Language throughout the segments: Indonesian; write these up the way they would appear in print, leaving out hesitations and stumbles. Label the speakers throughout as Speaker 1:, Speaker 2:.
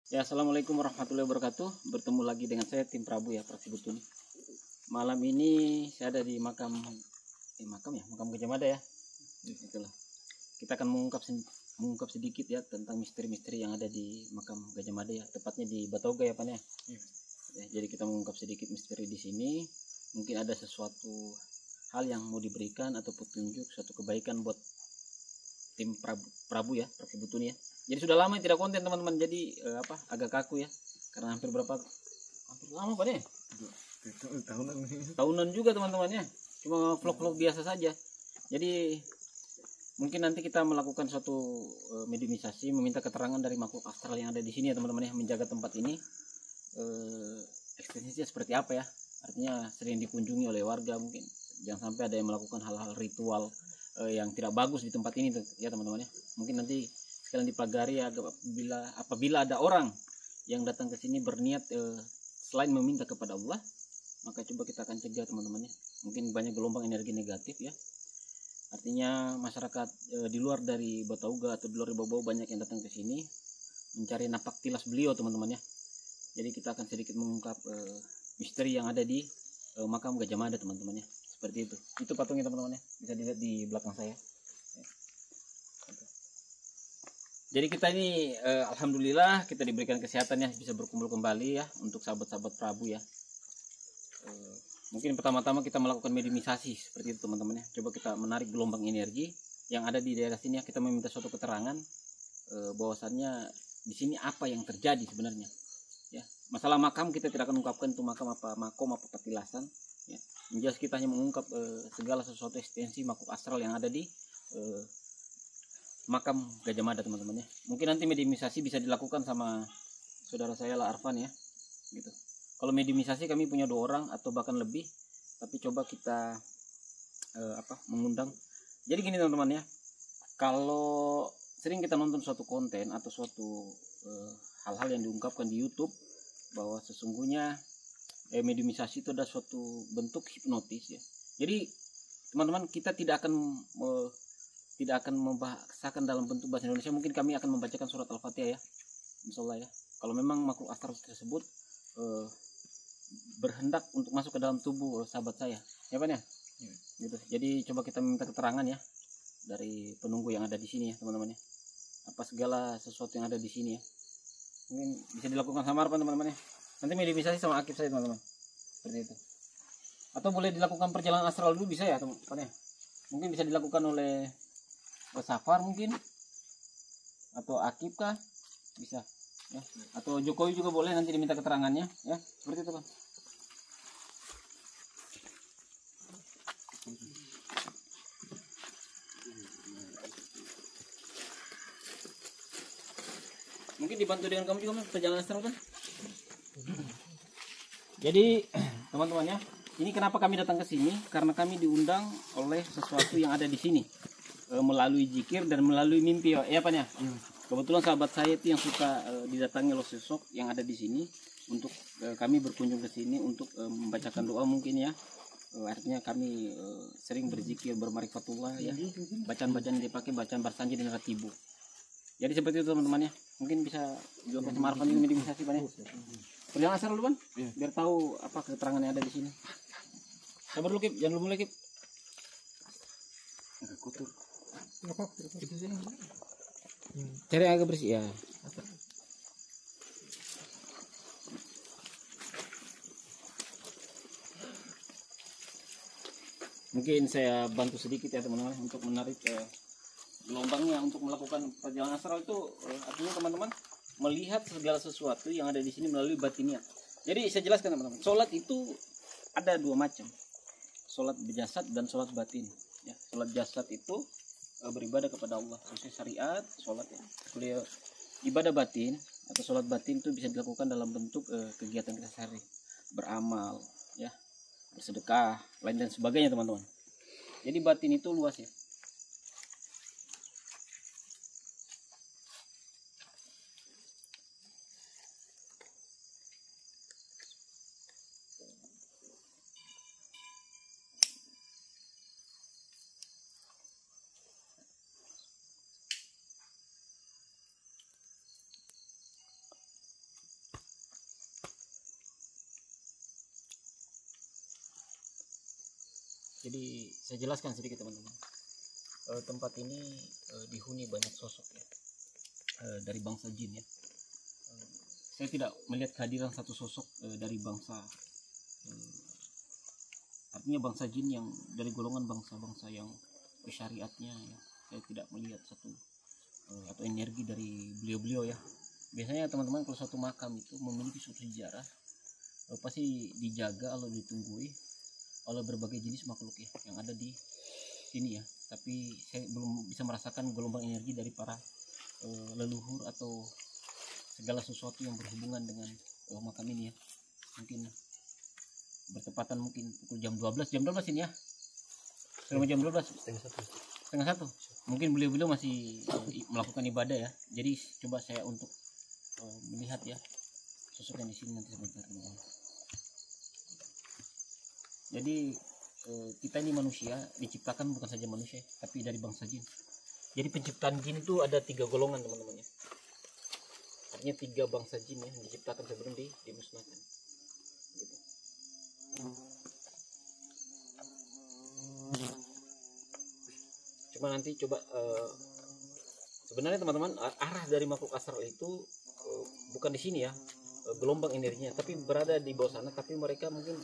Speaker 1: Ya, assalamualaikum warahmatullahi wabarakatuh. Bertemu lagi dengan saya Tim Prabu ya, Praksi Butuni. Malam ini saya ada di makam Gajah Mada ya. Itulah. Kita akan mengungkap sedikit ya tentang misteri-misteri yang ada di makam Gajah Mada ya, tepatnya di Batoga ya, Pan ya. Ya, jadi kita mengungkap sedikit misteri di sini. Mungkin ada sesuatu hal yang mau diberikan atau petunjuk, suatu kebaikan buat tim Prabu ya, Praksi Butuni ya. Jadi sudah lama tidak konten teman-teman, jadi agak kaku ya, karena hampir lama Pak ya? Tahunan juga teman-teman ya, cuma vlog-vlog biasa saja. Jadi mungkin nanti kita melakukan suatu mediumisasi, meminta keterangan dari makhluk astral yang ada di sini ya teman-teman ya, menjaga tempat ini. Ekstensinya seperti apa ya, artinya sering dikunjungi oleh warga, mungkin jangan sampai ada yang melakukan hal-hal ritual yang tidak bagus di tempat ini ya teman-teman ya. Mungkin nanti sekalian dipelajari ya, apabila ada orang yang datang ke sini berniat selain meminta kepada Allah, maka coba kita akan cegah teman-teman ya. Mungkin banyak gelombang energi negatif ya, artinya masyarakat di luar dari Batoga atau di luar Bau-Bau banyak yang datang ke sini mencari napak tilas beliau teman-teman ya. Jadi kita akan sedikit mengungkap misteri yang ada di makam Gajah Mada teman-teman ya. Seperti itu patungnya teman-teman ya, bisa dilihat di belakang saya. Jadi kita ini alhamdulillah kita diberikan kesehatan ya, bisa berkumpul kembali ya untuk sahabat-sahabat Prabu ya. Mungkin pertama-tama kita melakukan mediumisasi seperti itu teman-teman ya. Coba kita menarik gelombang energi yang ada di daerah sini ya. Kita meminta suatu keterangan bahwasannya di sini apa yang terjadi sebenarnya. Ya, masalah makam kita tidak akan ungkapkan itu makam apa makom apa petilasan. Ya, yang jelas kita hanya mengungkap segala sesuatu ekstensi makhluk astral yang ada di makam Gajah Mada teman-teman ya. Mungkin nanti mediumisasi bisa dilakukan sama saudara saya lah Arfan ya, gitu. Kalau mediumisasi kami punya 2 orang atau bahkan lebih, tapi coba kita mengundang. Jadi gini teman-teman ya, kalau sering kita nonton suatu konten atau suatu hal-hal yang diungkapkan di YouTube bahwa sesungguhnya mediumisasi itu ada suatu bentuk hipnotis ya. Jadi teman-teman, kita tidak akan membahasakan dalam bentuk bahasa Indonesia. Mungkin kami akan membacakan surat Al-Fatihah ya, insyaallah ya. Kalau memang makhluk astral tersebut berhendak untuk masuk ke dalam tubuh sahabat saya ya Pak ya, gitu. Jadi coba kita minta keterangan ya dari penunggu yang ada di sini ya teman-teman ya, apa segala sesuatu yang ada di sini ya. Mungkin bisa dilakukan sama apa teman-teman ya, nanti mediumisasi sama akib saya teman-teman, seperti itu. Atau boleh dilakukan perjalanan astral dulu bisa ya teman-teman ya. Mungkin bisa dilakukan oleh Safar mungkin, atau Akib kah bisa ya, atau Jokowi juga boleh, nanti diminta keterangannya ya, seperti itu Pak. Mungkin dibantu dengan kamu juga perjalanan astral kan. Jadi teman-teman ya, ini kenapa kami datang ke sini, karena kami diundang oleh sesuatu yang ada di sini melalui zikir dan melalui mimpi ya Pak ya. Kebetulan sahabat saya itu yang suka didatangi oleh sosok yang ada di sini untuk kami berkunjung ke sini untuk membacakan doa mungkin ya. Artinya kami sering berzikir bermarifatullah ya. Bacaan-bacaan yang dipakai bacaan Barsanji dan Ratibu. Jadi seperti itu teman-teman ya. Mungkin bisa juga Pak Marfan ini mediumisasi Pak ya. Perjalanan asal dulu Pan, biar tahu apa keterangan yang ada di sini. Sabar dulu Kip, jangan lupa Kip. Agak kotor. Itu sini. Cari agak bersih ya. Mungkin saya bantu sedikit ya teman-teman untuk menarik gelombangnya untuk melakukan perjalanan astral itu. Artinya teman-teman melihat segala sesuatu yang ada di sini melalui batiniah. Jadi saya jelaskan teman-teman, sholat itu ada 2 macam, sholat berjasad dan sholat batin ya. Sholat jasad itu beribadah kepada Allah sesuai syariat sholat ya. Kalau ibadah batin atau sholat batin itu bisa dilakukan dalam bentuk kegiatan kita sehari, beramal ya, bersedekah, lain dan sebagainya teman-teman. Jadi batin itu luas ya. Jadi saya jelaskan sedikit teman-teman. Tempat ini dihuni banyak sosok ya, dari bangsa jin ya. Saya tidak melihat kehadiran satu sosok dari bangsa, artinya bangsa jin yang dari golongan bangsa-bangsa yang syariatnya ya. Saya tidak melihat satu atau energi dari beliau-beliau ya. Biasanya teman-teman kalau satu makam itu memiliki suatu sejarah, pasti dijaga atau ditunggui oleh berbagai jenis makhluk ya yang ada di sini ya. Tapi saya belum bisa merasakan gelombang energi dari para leluhur atau segala sesuatu yang berhubungan dengan makam ini ya. Mungkin bertepatan mungkin pukul jam 12 ini ya, selama jam 12 setengah satu mungkin beliau-beliau masih melakukan ibadah ya. Jadi coba saya untuk melihat ya sosok yang di sini nanti sebentar. Jadi kita ini manusia diciptakan bukan saja manusia tapi dari bangsa jin. Jadi penciptaan jin itu ada 3 golongan teman-teman ya. Artinya 3 bangsa jin ya diciptakan sebelum dimusnahkan gitu. Cuma nanti coba sebenarnya teman-teman arah dari makhluk astral itu bukan di sini ya, gelombang energinya, tapi berada di bawah sana. Tapi mereka mungkin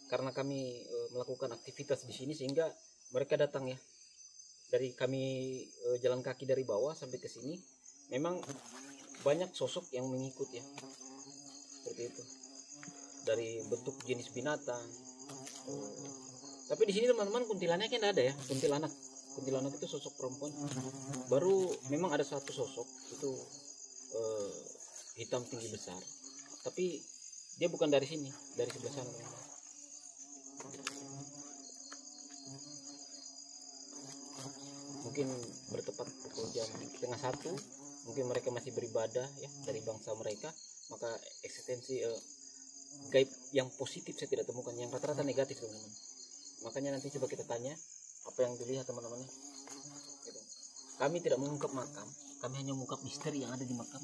Speaker 1: karena kami melakukan aktivitas di sini sehingga mereka datang ya. Dari kami jalan kaki dari bawah sampai ke sini memang banyak sosok yang mengikut ya, seperti itu, dari bentuk jenis binatang. Tapi di sini teman-teman kuntilanaknya tidak ada ya. Kuntilanak itu sosok perempuan. Baru memang ada satu sosok itu hitam tinggi besar, tapi dia bukan dari sini, dari sebelah sana teman-teman. Mungkin bertepat pukul jam setengah satu, mungkin mereka masih beribadah ya dari bangsa mereka. Maka eksistensi gaib yang positif saya tidak temukan, yang rata-rata negatif teman-teman. Makanya nanti coba kita tanya apa yang dilihat teman-teman ya. Gitu. Kami tidak mengungkap makam, kami hanya mengungkap misteri yang ada di makam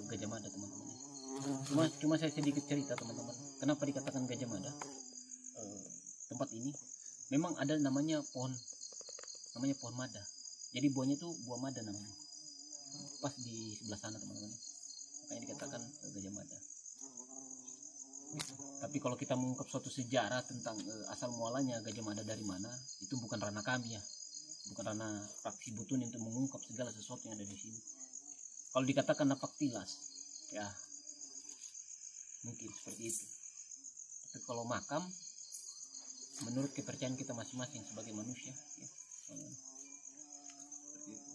Speaker 1: Gajah Mada teman-teman. Cuma saya sedikit cerita teman-teman. Kenapa dikatakan Gajah Mada? Tempat ini memang ada namanya pohon mada. Jadi buahnya itu buah mada namanya. Pas di sebelah sana teman-teman. Makanya dikatakan Gajah Mada. Tapi kalau kita mengungkap suatu sejarah tentang asal mualanya Gajah Mada dari mana, itu bukan ranah kami ya, bukan ranah praktisi butun untuk mengungkap segala sesuatu yang ada di sini. Kalau dikatakan napak tilas, ya mungkin seperti itu. Tapi kalau makam, menurut kepercayaan kita masing-masing sebagai manusia, ya, seperti itu.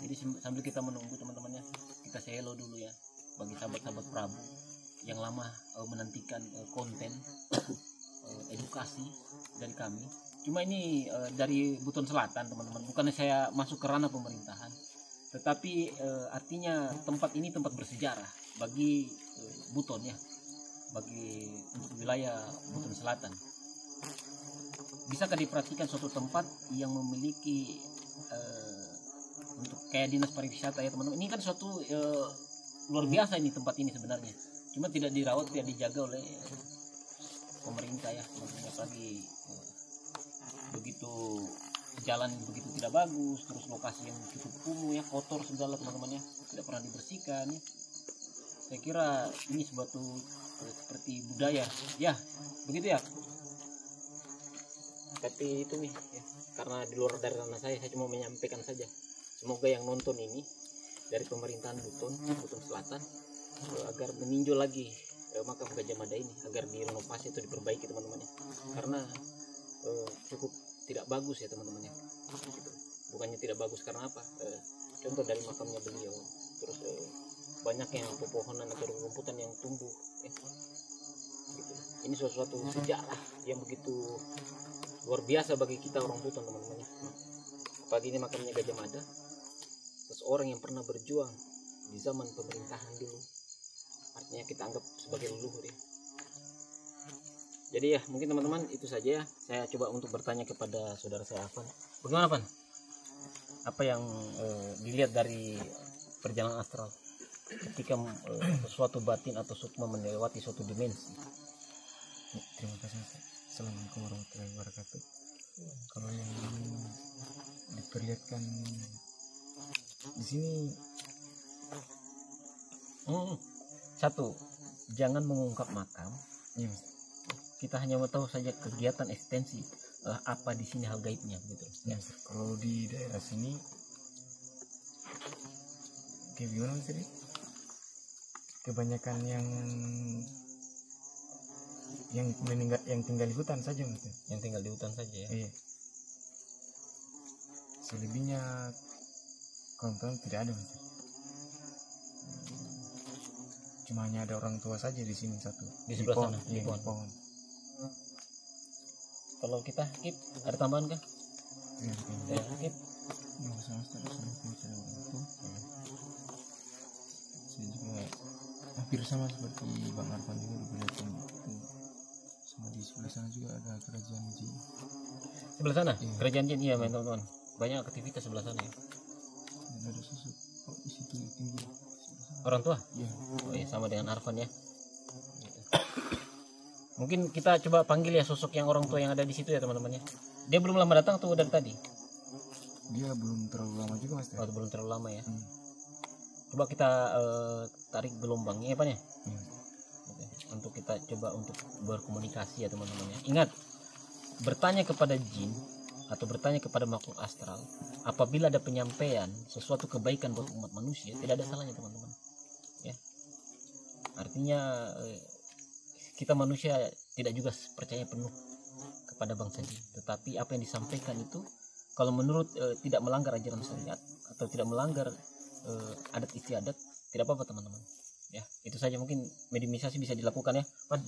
Speaker 1: Jadi sambil kita menunggu teman-temannya, kita say hello dulu ya bagi sahabat-sahabat Prabu yang lama menantikan konten edukasi dari kami. Cuma ini dari Buton Selatan teman-teman, bukannya saya masuk ke ranah pemerintahan, tetapi artinya tempat ini tempat bersejarah bagi Buton ya, bagi untuk wilayah Buton Selatan. Bisakah diperhatikan suatu tempat yang memiliki untuk kayak dinas pariwisata ya teman-teman. Ini kan suatu luar biasa ini tempat ini sebenarnya. Cuma tidak dirawat, tidak dijaga oleh pemerintah ya teman-teman. Apalagi begitu jalan begitu tidak bagus, terus lokasi yang cukup kumuh ya, kotor segala teman-teman ya, tidak pernah dibersihkan ya. Saya kira ini suatu seperti budaya ya, begitu ya. Tapi itu nih ya, karena di luar dari ranah saya cuma menyampaikan saja. Semoga yang nonton ini dari pemerintahan Buton Selatan agar meninjau lagi makam Gajah Mada ini, agar direnovasi atau diperbaiki teman-teman ya. Karena cukup tidak bagus ya teman-teman ya. Gitu. Bukannya tidak bagus karena apa? Contoh dari makamnya beliau, terus banyak yang pepohonan atau rumputan yang tumbuh ya. Gitu. Ini suatu sejarah yang begitu luar biasa bagi kita orang Buton teman-teman ya. Apalagi ini makamnya Gajah Mada, seseorang yang pernah berjuang di zaman pemerintahan dulu, artinya kita anggap sebagai leluhur ya. Jadi ya mungkin teman-teman itu saja ya. Saya coba untuk bertanya kepada saudara saya Afan. Bagaimana Afan? Apa yang dilihat dari perjalanan astral ketika sesuatu batin atau sukma melewati suatu dimensi?
Speaker 2: Terima kasih Mas. Assalamualaikum warahmatullahi wabarakatuh. Kalau yang diperlihatkan di sini,
Speaker 1: satu, jangan mengungkap makam.
Speaker 2: ya Mas.
Speaker 1: Kita hanya mau tahu saja kegiatan eksistensi apa di sini hal gaibnya gitu.
Speaker 2: Ya, Mas. Kalau di daerah sini kayak gimana Mas tadi? Kebanyakan yang meninggal, yang tinggal di hutan saja Mas.
Speaker 1: Yang tinggal di hutan saja ya.
Speaker 2: Iya. Selebihnya kawan-kawan tidak ada Mas. Cuma hanya ada orang tua saja di sini satu.
Speaker 1: Di sebelah
Speaker 2: pohon.
Speaker 1: sana, di
Speaker 2: Iya,
Speaker 1: pohon.
Speaker 2: di pohon.
Speaker 1: Kalau kita Kip, ada tambahan kah?
Speaker 2: Iya,
Speaker 1: Ya, Kip.
Speaker 2: Saya juga hampir sama seperti Bang Arfan juga diperlihatkan itu. Sama di sebelah sana juga ada kerajaan jin.
Speaker 1: Sebelah sana,
Speaker 2: Iya.
Speaker 1: kerajaan jin, iya teman-teman. Banyak aktivitas sebelah sana ya.
Speaker 2: Dan ada sosok di situ tinggi. Sebelah sana.
Speaker 1: Orang tua?
Speaker 2: Iya.
Speaker 1: Oh iya, sama dengan Arfan ya. Gitu. Mungkin kita coba panggil ya sosok yang orang tua yang ada di situ ya teman-teman ya. Dia belum lama datang tuh dari tadi.
Speaker 2: Dia belum terlalu lama juga Mas.
Speaker 1: Oh, belum terlalu lama ya.
Speaker 2: Hmm.
Speaker 1: Coba kita tarik gelombangnya ya Pan ya.
Speaker 2: Iya.
Speaker 1: Oke. Untuk kita coba untuk berkomunikasi ya teman-teman ya. Ingat, bertanya kepada jin atau bertanya kepada makhluk astral apabila ada penyampaian sesuatu kebaikan buat umat manusia, tidak ada salahnya teman-teman ya. Artinya kita manusia tidak juga percaya penuh kepada bangsa jin, tetapi apa yang disampaikan itu kalau menurut tidak melanggar ajaran syariat atau tidak melanggar adat istiadat, tidak apa-apa teman-teman ya. Itu saja, mungkin mediumisasi bisa dilakukan ya Pan.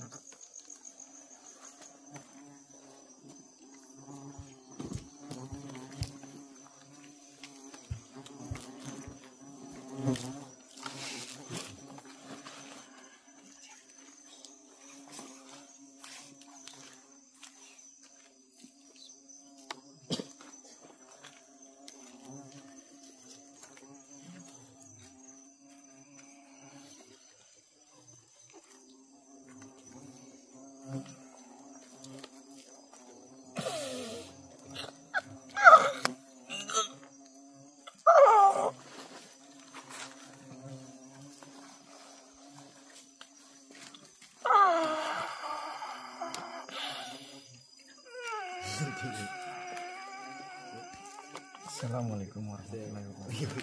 Speaker 2: Assalamualaikum warahmatullahi wabarakatuh.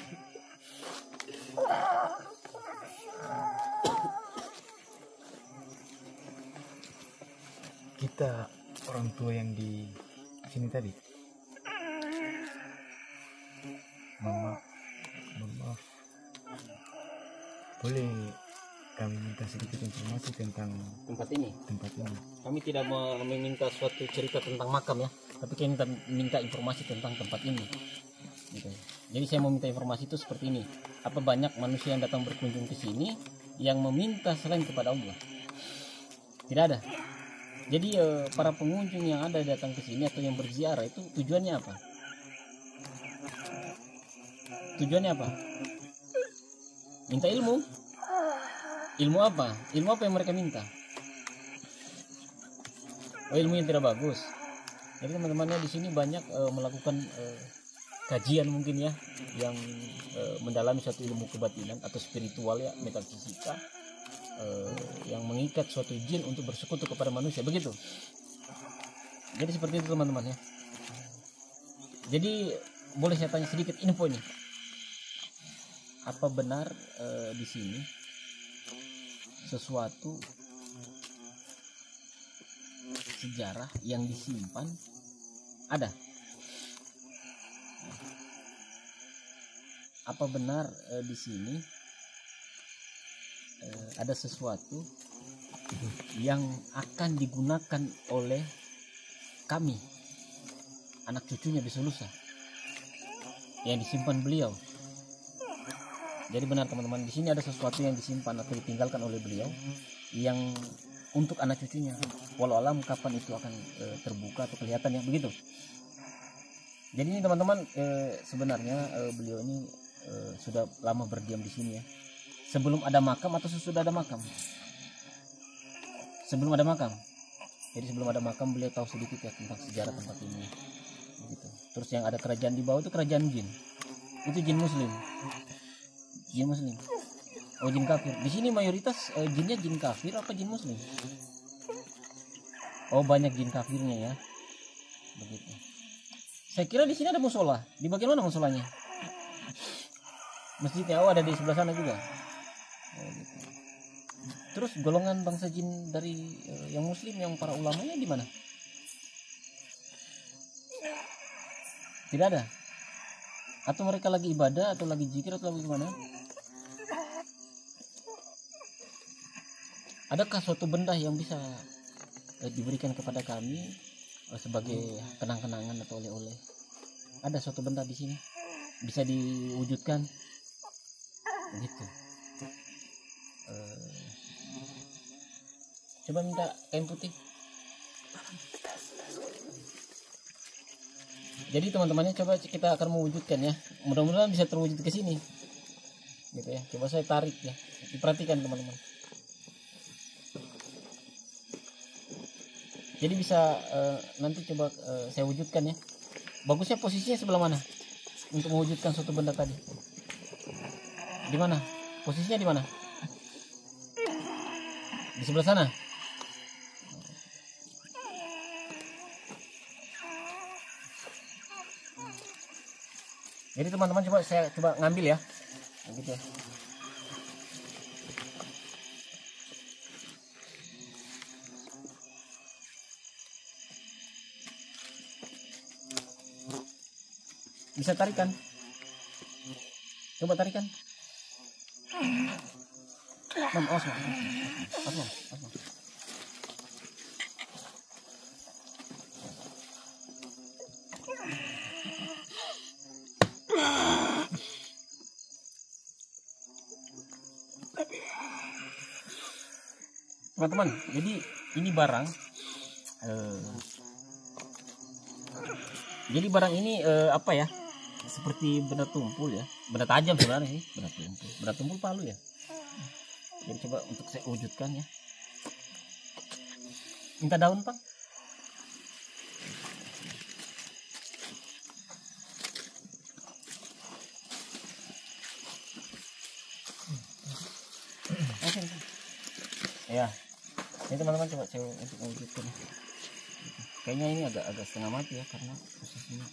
Speaker 2: Kita orang tua yang di sini tadi, mohon maaf, boleh kami minta sedikit informasi tentang
Speaker 1: Tempat ini
Speaker 2: tempat ini?
Speaker 1: kami tidak meminta suatu cerita tentang makam ya, tapi kami minta informasi tentang tempat ini gitu. Jadi saya mau minta informasi itu seperti ini: apa banyak manusia yang datang berkunjung ke sini yang meminta selain kepada Allah? Tidak ada. Jadi para pengunjung yang ada datang ke sini atau yang berziarah itu tujuannya apa? Tujuannya apa? Minta ilmu. Ilmu apa? Ilmu apa yang mereka minta? Oh, ilmu yang tidak bagus. Jadi teman-temannya di sini banyak melakukan kajian mungkin ya, yang mendalami suatu ilmu kebatinan atau spiritual ya, metafisika, yang mengikat suatu jin untuk bersekutu kepada manusia, begitu. Jadi seperti itu teman-teman ya. Jadi boleh saya tanya sedikit info ini, apa benar di sini sesuatu sejarah yang disimpan ada? Apa benar di sini ada sesuatu yang akan digunakan oleh kami, anak cucunya besok lusa, yang disimpan beliau? Jadi benar teman-teman, di sini ada sesuatu yang disimpan atau ditinggalkan oleh beliau yang untuk anak cucunya. Walau alam kapan itu akan terbuka atau kelihatan ya, begitu. Jadi ini teman-teman, sebenarnya beliau ini sudah lama berdiam di sini ya. Sebelum ada makam atau sesudah ada makam? Sebelum ada makam. Jadi sebelum ada makam beliau tahu sedikit ya tentang sejarah tempat ini. Begitu. Terus yang ada kerajaan di bawah itu kerajaan jin. Itu jin muslim. Jin muslim. Oh, jin kafir. Di sini mayoritas jinnya jin kafir apa jin muslim? Oh, banyak jin kafirnya ya. Begitu. Saya kira di sini ada musola. Di bagian mana musolanya? Masjidnya. Oh, ada di sebelah sana juga. Oh, gitu. Terus golongan bangsa jin dari yang muslim, yang para ulamanya di mana? Tidak ada. Atau mereka lagi ibadah atau lagi zikir atau lagi gimana? Adakah suatu benda yang bisa diberikan kepada kami sebagai kenang-kenangan atau oleh-oleh? Ada suatu benda di sini bisa diwujudkan gitu. Coba minta kain putih. Jadi teman-temannya coba kita akan mewujudkan ya. Mudah-mudahan bisa terwujud ke sini. Gitu ya. Coba saya tarik ya. Diperhatikan teman-teman. Jadi bisa nanti coba saya wujudkan ya. Bagusnya posisinya sebelah mana untuk mewujudkan suatu benda tadi? Di mana? Posisinya di mana? Di sebelah sana. Jadi teman-teman saya coba ngambil ya. Gitu ya. Bisa tarikan. Coba tarikan. Mam, awas, Mam. Teman-teman, jadi ini barang jadi barang ini apa ya, seperti benda tumpul ya, benda tajam sebenarnya sih, benda tumpul palu ya. Jadi coba untuk saya wujudkan ya. Minta daun, Pak. Ya, ini teman-teman coba saya untuk mewujudkan. Kayaknya ini agak setengah mati ya karena posisinya